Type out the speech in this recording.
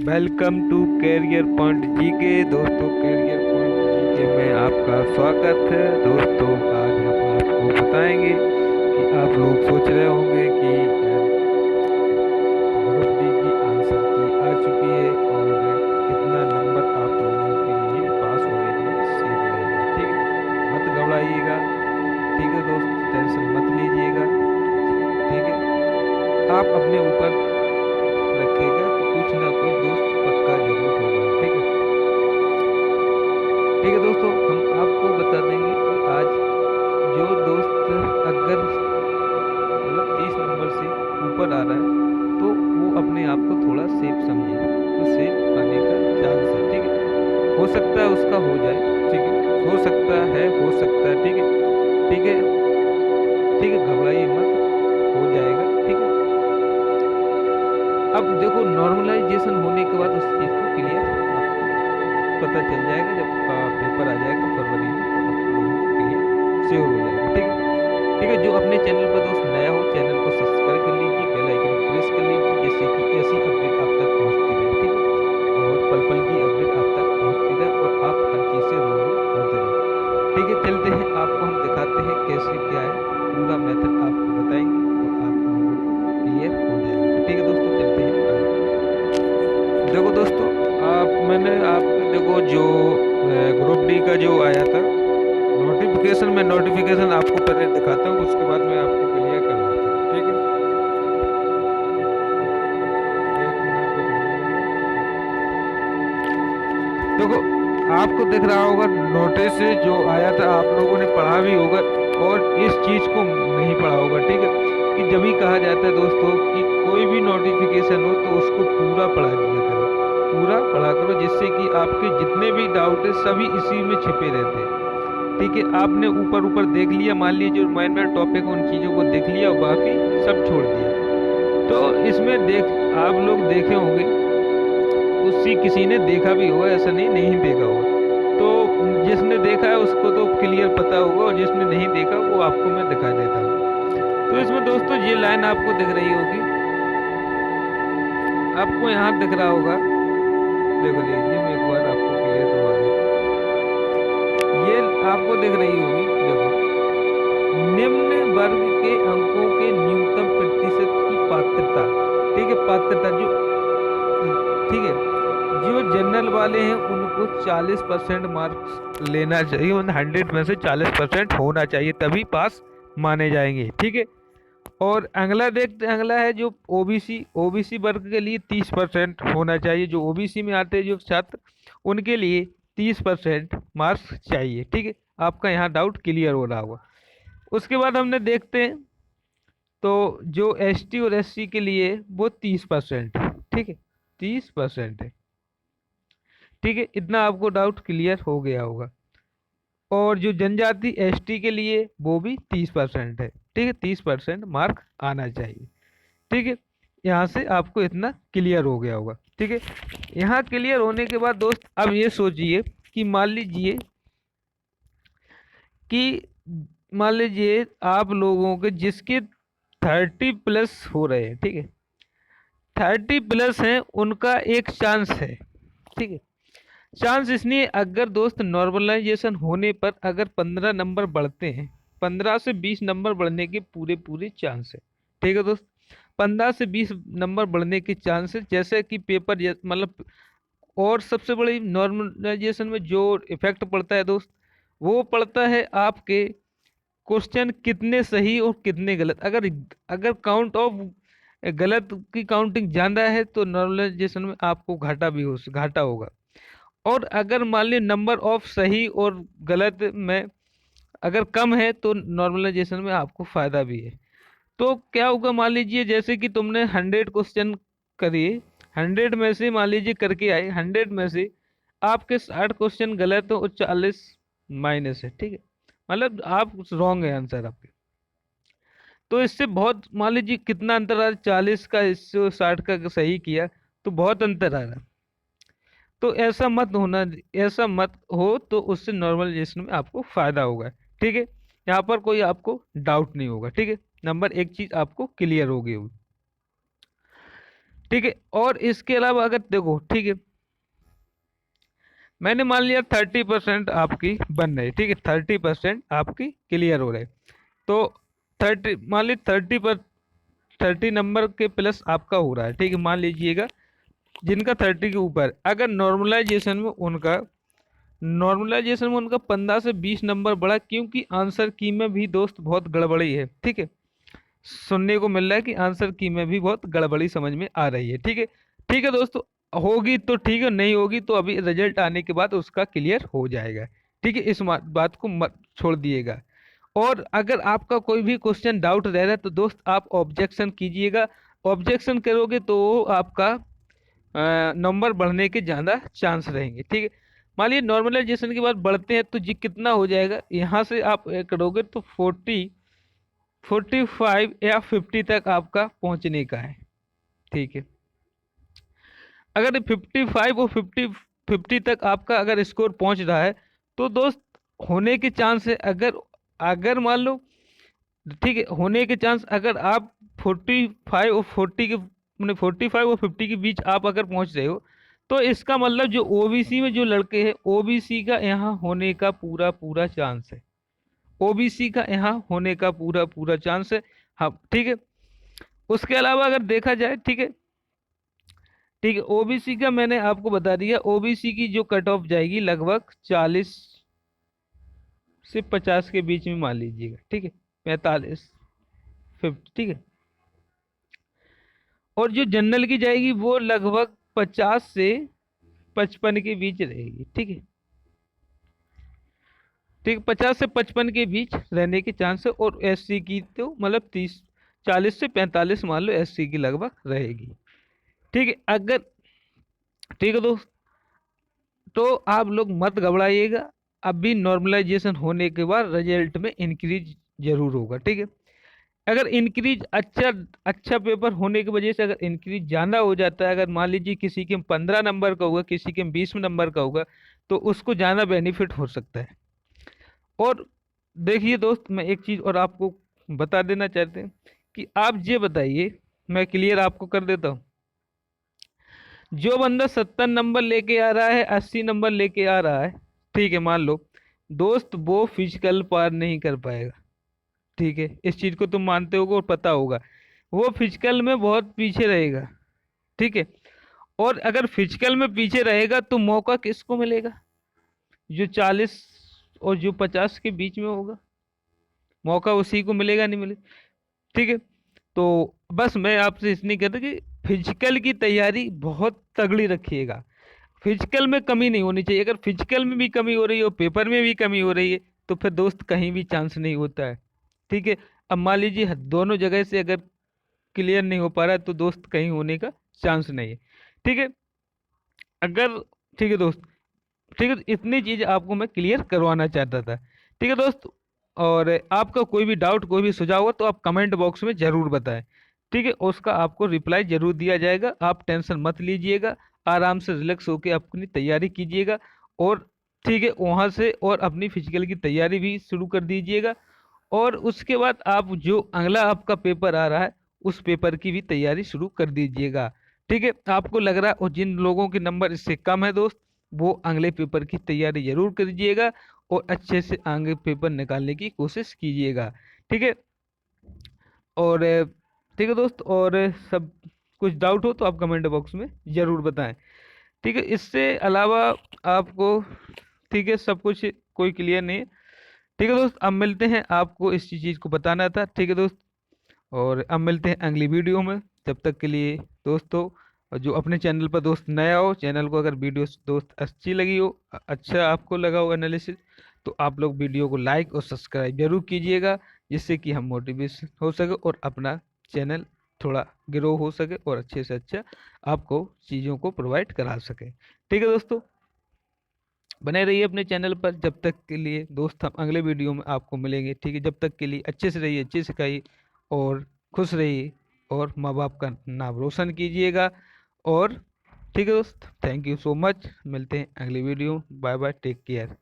Welcome to career point GK. दोस्तों, career point GK में आपका स्वागत है। दोस्तों, आज हम आपको बताएंगे कि आप लोग सोच रहे होंगे कि ग्रुप डी की आंसर की आ चुकी है और कितना नंबर आप लोगों के लिए पास होने में सेफ रहेगा। ठीक है, मत घबराइएगा। ठीक है दोस्त, टेंशन मत लीजिएगा। ठीक है, आप अपने ऊपर रखिएगा, कुछ ना कुछ दोस्त पक्का जरूर होगा। ठीक है। ठीक है दोस्तों, हम आपको बता देंगे कि आज जो दोस्त अगर 30 नंबर से ऊपर आ रहा है तो वो अपने आप को थोड़ा सेफ समझे, तो सेफ आने का चांस है। ठीक है, हो सकता है उसका हो जाए। ठीक है, हो सकता है, हो सकता है। ठीक है, ठीक है, ठीक है, घबराइए मत, हो जाएगा। ठीक है, अब देखो, नॉर्मलाइजेशन होने के बाद उस चीज़ को क्लियर आपको पता चल जाएगा। जब पेपर आ जाएगा फरवरी में तो आप लोगों को क्लियर श्योर हो जाएगा। ठीक है। ठीक है, जो अपने चैनल पर दोस्त नया हो, चैनल को सब्सक्राइब कर लीजिए, बेल आइकन को प्रेस कर लीजिए, जिससे कि ऐसी अपडेट आप तक पहुंचती रहे। ठीक है, और पल पल की अपडेट आप तक पहुंचती रहे और आप हर चीज़ से रूबरू होते रहे। ठीक है, चलते हैं, आपको हम दिखाते हैं कैसे क्या है। पूरा मेथड आपको बताएंगे और आप लोगों को क्लियर हो जाएगा। ठीक है दोस्तों, चलते हैं आगे। देखो दोस्तों, मैंने आपको देखो जो ग्रुप डी का जो आया था नोटिफिकेशन, मैं नोटिफिकेशन आपको पहले दिखाता हूँ, उसके बाद मैं आपको क्लियर करवाता हूँ। ठीक है, एक मिनट रुक जाइएगा। देखो, आपको दिख रहा होगा नोटिस जो आया था, आप लोगों ने पढ़ा भी होगा और इस चीज को नहीं पढ़ा होगा। ठीक है, कि जब भी कहा जाता है दोस्तों कि कोई भी नोटिफिकेशन हो तो उसको पूरा पढ़ा लिया करो, पूरा पढ़ा करो, जिससे कि आपके जितने भी डाउट है सभी इसी में छिपे रहते हैं। ठीक है, आपने ऊपर ऊपर देख लिया, मान लीजिए जो मेन मेन टॉपिक है उन चीजों को देख लिया और बाकी सब छोड़ दिया। तो इसमें देख, आप लोग देखे होंगे, उसी किसी ने देखा भी होगा, ऐसा नहीं नहीं देखा होगा। तो जिसने देखा है उसको तो क्लियर पता होगा और जिसने नहीं देखा वो आपको मैं दिखा देता हूँ। तो इसमें दोस्तों ये लाइन आपको दिख रही होगी, आपको यहाँ दिख रहा होगा। देखो लीजिए, मैं एक बार आपको क्लियर करवा देता हूँ। ये आपको दिख रही होगी, देखो, निम्न वर्ग के अंकों के न्यूनतम प्रतिशत की पात्रता। ठीक है, पात्रता जो, ठीक है, जो जनरल वाले हैं उनको 40% मार्क्स लेना चाहिए, उन 100 में से 40% होना चाहिए, तभी पास माने जाएंगे। ठीक है, और अगला देखते हैं, अगला है जो ओबीसी, ओबीसी वर्ग के लिए 30% होना चाहिए, जो ओबीसी में आते हैं जो छात्र, उनके लिए 30% मार्क्स चाहिए। ठीक है, आपका यहाँ डाउट क्लियर हो रहा होगा। उसके बाद हमने देखते हैं, तो जो एसटी और एससी के लिए वो 30%। ठीक है, 30% है। ठीक है, इतना आपको डाउट क्लियर हो गया होगा। और जो जनजाति एसटी के लिए वो भी 30% है। ठीक है, 30% मार्क आना चाहिए। ठीक है, यहाँ से आपको इतना क्लियर हो गया होगा। ठीक है, यहाँ क्लियर होने के बाद दोस्त अब ये सोचिए कि कि मान लीजिए आप लोगों के जिसके 30+ हो रहे हैं, ठीक है, 30+ हैं, उनका एक चांस है। ठीक है, चांस इसलिए, अगर दोस्त नॉर्मलाइजेशन होने पर अगर 15 नंबर बढ़ते हैं, 15 से 20 नंबर बढ़ने के पूरे पूरे चांस है। ठीक है दोस्त, 15 से 20 नंबर बढ़ने के चांस है, जैसे कि पेपर मतलब। और सबसे बड़ी नॉर्मलाइजेशन में जो इफेक्ट पड़ता है दोस्त, वो पड़ता है आपके क्वेश्चन कितने सही और कितने गलत। अगर अगर काउंट ऑफ गलत की काउंटिंग ज्यादा है तो नॉर्मलाइजेशन में आपको घाटा होगा। और अगर मान ली नंबर ऑफ सही और गलत में अगर कम है तो नॉर्मलाइजेशन में आपको फायदा भी है। तो क्या होगा, मान लीजिए जैसे कि तुमने 100 क्वेश्चन करिए, 100 में से मान लीजिए करके आए, 100 में से आपके 60 क्वेश्चन गलत हो और 40 माइनस है। ठीक है, मतलब आप रॉन्ग है आंसर आपके। तो इससे बहुत, मान लीजिए कितना अंतर आ रहा है, 40 का इससे 60 का सही किया तो बहुत अंतर आ रहा है। तो ऐसा मत होना, ऐसा मत हो, तो उससे नॉर्मलाइजेशन में आपको फायदा होगा। ठीक है, यहाँ पर कोई आपको डाउट नहीं होगा। ठीक है, नंबर एक चीज आपको क्लियर हो गई होगी। ठीक है। और इसके अलावा अगर देखो, ठीक है, मैंने मान लिया 30% आपकी बन रही, ठीक है, 30% आपकी क्लियर हो रहे, तो 30 मान ली 30 नंबर के प्लस आपका हो रहा है, ठीक है, मान लीजिएगा जिनका 30 के ऊपर, अगर नॉर्मलाइजेशन में उनका 15 से 20 नंबर बढ़ा, क्योंकि आंसर की में भी दोस्त बहुत गड़बड़ी है, ठीक है, सुनने को मिल रहा है कि आंसर की में भी बहुत गड़बड़ी समझ में आ रही है, ठीक है। ठीक है दोस्तों, होगी तो ठीक है, नहीं होगी तो अभी रिजल्ट आने के बाद उसका क्लियर हो जाएगा, ठीक है, इस बात को मत छोड़ दिएगा। और अगर आपका कोई भी क्वेश्चन डाउट रह रहा है तो दोस्त आप ऑब्जेक्शन कीजिएगा, ऑब्जेक्शन करोगे तो आपका नंबर बढ़ने के ज़्यादा चांस रहेंगे, ठीक है। मान लीजिए नॉर्मलाइजेशन के बाद बढ़ते हैं तो जी कितना हो जाएगा, यहाँ से आप करोगे तो 45 या 50 तक आपका पहुंचने का है, ठीक है। अगर 55 और 50 तक आपका अगर स्कोर पहुंच रहा है तो दोस्त होने के चांस है, अगर अगर मान लो, ठीक है, होने के चांस, अगर आप 45 और 40 के मैंने 45 और 50 के बीच आप अगर पहुंच रहे हो तो इसका मतलब जो ओबीसी में जो लड़के हैं, ओबीसी का यहाँ होने का पूरा पूरा चांस है, ओबीसी का यहाँ होने का पूरा पूरा चांस है। हाँ, ठीक है। उसके अलावा अगर देखा जाए, ठीक है, ठीक है, ओबीसी का मैंने आपको बता दिया, ओबीसी की जो कट ऑफ जाएगी लगभग 40 से 50 के बीच में मान लीजिएगा, ठीक है, 45 50, ठीक है। और जो जनरल की जाएगी वो लगभग 50 से 55 के बीच रहेगी, ठीक है, ठीक, 50 से 55 के बीच रहने के चांस है। और एससी की तो मतलब 40 से 45 मान लो एससी की लगभग रहेगी, ठीक है। अगर, ठीक है दोस्त, तो आप लोग मत घबराइएगा, अभी नॉर्मलाइजेशन होने के बाद रिजल्ट में इंक्रीज जरूर होगा, ठीक है। अगर इंक्रीज अच्छा अच्छा पेपर होने की वजह से अगर इंक्रीज ज़्यादा हो जाता है, अगर मान लीजिए किसी के 15 नंबर का होगा, किसी के 20 नंबर का होगा, तो उसको ज़्यादा बेनिफिट हो सकता है। और देखिए दोस्त, मैं एक चीज़ और आपको बता देना चाहते हैं कि आप ये बताइए, मैं क्लियर आपको कर देता हूँ, जो बंदा 70 नंबर लेके आ रहा है, 80 नंबर लेके आ रहा है, ठीक है, मान लो दोस्त, वो फिजिकल पार नहीं कर पाएगा, ठीक है, इस चीज़ को तुम मानते होगे और पता होगा, वो फिजिकल में बहुत पीछे रहेगा, ठीक है। और अगर फिजिकल में पीछे रहेगा तो मौका किसको मिलेगा, जो 40 और जो 50 के बीच में होगा, मौका उसी को मिलेगा, नहीं मिलेगा, ठीक है। तो बस मैं आपसे इसलिए कहता कि फिजिकल की तैयारी बहुत तगड़ी रखिएगा, फिजिकल में कमी नहीं होनी चाहिए, अगर फिजिकल में भी कमी हो रही हो, पेपर में भी कमी हो रही है, तो फिर दोस्त कहीं भी चांस नहीं होता है, ठीक है। अब मान लीजिए दोनों जगह से अगर क्लियर नहीं हो पा रहा है तो दोस्त कहीं होने का चांस नहीं है, ठीक है। अगर, ठीक है दोस्त, ठीक है, इतनी चीज आपको मैं क्लियर करवाना चाहता था, ठीक है दोस्त। और आपका कोई भी डाउट, कोई भी सुझाव हो तो आप कमेंट बॉक्स में जरूर बताएं, ठीक है, उसका आपको रिप्लाई जरूर दिया जाएगा, आप टेंशन मत लीजिएगा, आराम से रिलैक्स होकर अपनी तैयारी कीजिएगा। और ठीक है, वहाँ से और अपनी फिजिकल की तैयारी भी शुरू कर दीजिएगा। और उसके बाद आप जो अगला आपका पेपर आ रहा है उस पेपर की भी तैयारी शुरू कर दीजिएगा, ठीक है। आपको लग रहा है और जिन लोगों के नंबर इससे कम है दोस्त, वो अगले पेपर की तैयारी जरूर करिएगा और अच्छे से आगे पेपर निकालने की कोशिश कीजिएगा, ठीक है। और ठीक है दोस्त, और सब कुछ डाउट हो तो आप कमेंट बॉक्स में ज़रूर बताएं, ठीक है। इससे अलावा आपको, ठीक है, सब कुछ कोई क्लियर नहीं है, ठीक है दोस्त। अब मिलते हैं, आपको इस चीज़ को बताना था, ठीक है दोस्त। और अब मिलते हैं अगली वीडियो में, तब तक के लिए दोस्तों, और जो अपने चैनल पर दोस्त नया हो, चैनल को अगर वीडियो दोस्त अच्छी लगी हो, अच्छा आपको लगा हो एनालिसिस, तो आप लोग वीडियो को लाइक और सब्सक्राइब जरूर कीजिएगा, जिससे कि हम मोटिवेशन हो सके और अपना चैनल थोड़ा ग्रो हो सके और अच्छे से अच्छा आपको चीज़ों को प्रोवाइड करा सके, ठीक है दोस्तों। बने रहिए अपने चैनल पर, जब तक के लिए दोस्त हम अगले वीडियो में आपको मिलेंगे, ठीक है। जब तक के लिए अच्छे से रहिए, अच्छे से खाइए और खुश रहिए, और माँ बाप का नाम रोशन कीजिएगा। और ठीक है दोस्त, थैंक यू सो मच, मिलते हैं अगली video, bye bye, take care.